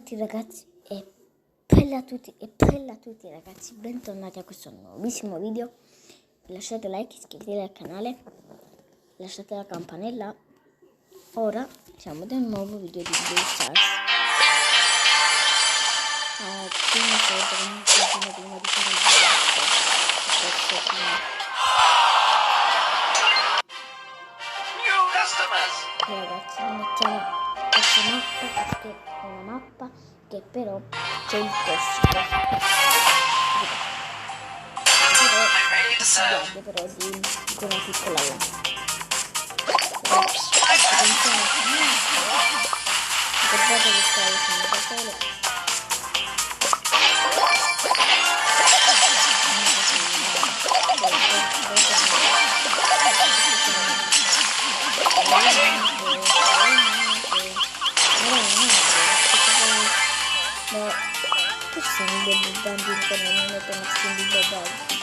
tutti ragazzi e bella a tutti ragazzi, bentornati a questo nuovissimo video. Lasciate like, iscrivetevi al canale, lasciate la campanella. Ora siamo ad un nuovo video di Brawl Stars. Prima di fare il video ragazzi, mettiamo questa mappa perché è una mappa che però c'è il tossico, però di quella piccola là. Guardate che stavo facendo da solo. Ma che sono dei bambini che non mettono skin di babali?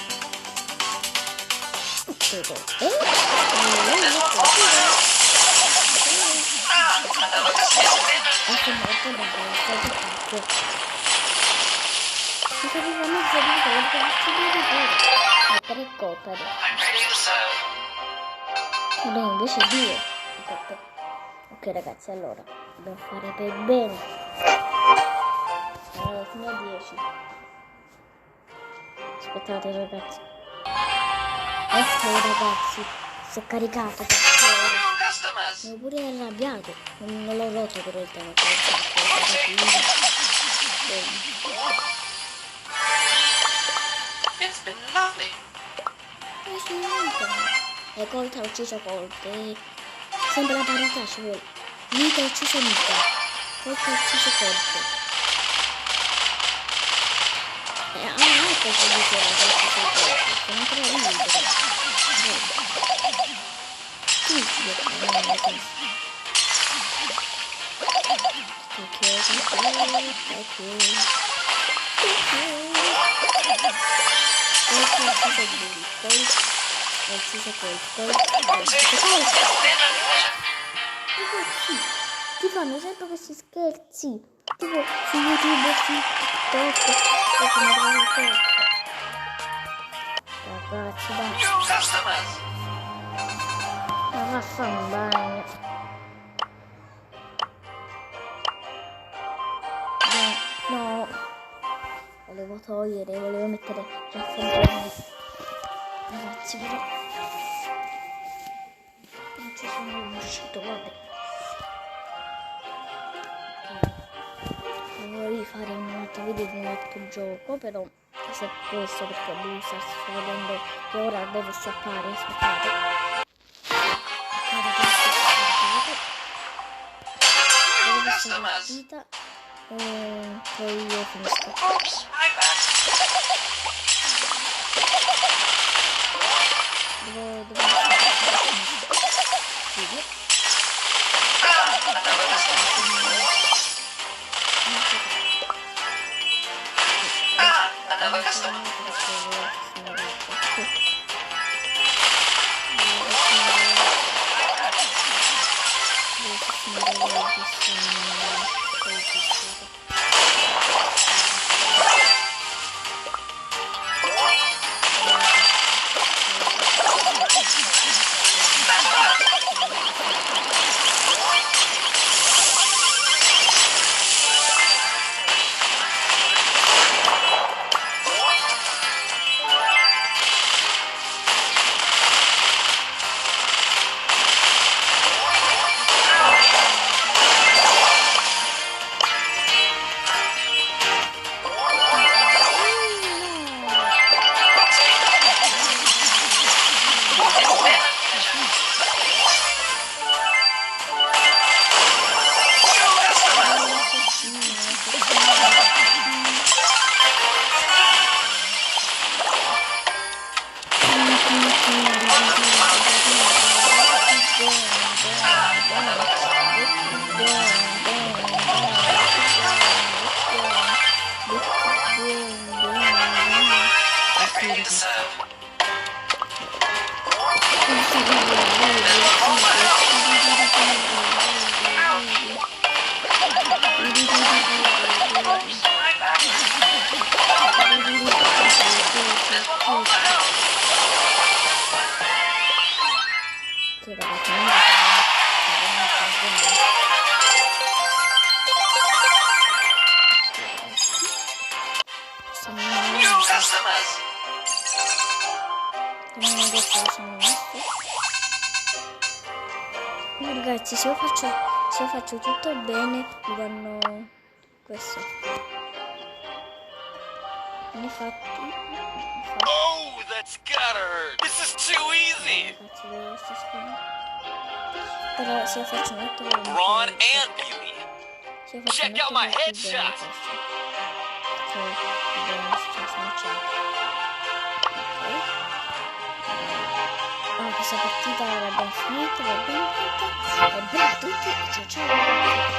Mettere copere. Beh, invece due. Ok ragazzi, allora dobbiamo fare per bene. Fino a 10. Aspettate ragazzi. Ecco ragazzi, si è caricato. Mi ho pure arrabbiato. Non l'ho rotto per il tema. E Colt ha ucciso Colt. Sempre la parità ci vuole. Nita ha ucciso Nita. Colt ha ucciso Colt. Ecco che diceva che ha ucciso Colt. Sono ancora libero. Ti fanno sempre questi scherzi tipo su YouTube, su TikTok, ragazzi dai, ma fa un bagno. No, volevo togliere, volevo mettere raffreddore. Ragazzi, però non ci sono riuscito, vabbè. Vorrei fare un altro video di un altro gioco, però se è questo perché Brawl Stars sto vedendo che ora devo scappare, aspettate. Devo essere partita e poi io finisco. Devo adesso sono messo. Ragazzi, se io faccio tutto bene mi danno questo. Infatti Oh, that's gotta hurt. This is too easy. faccio vedere questa spina. Però se io faccio molto bene Brawn and beauty. se io faccio Check out molto my molto bene headshot. questo. Che dobbiamo snacciare. Ok. Ah, questa partita l'abbiamo finita, va bene a tutti e ciao ciao ragazzi.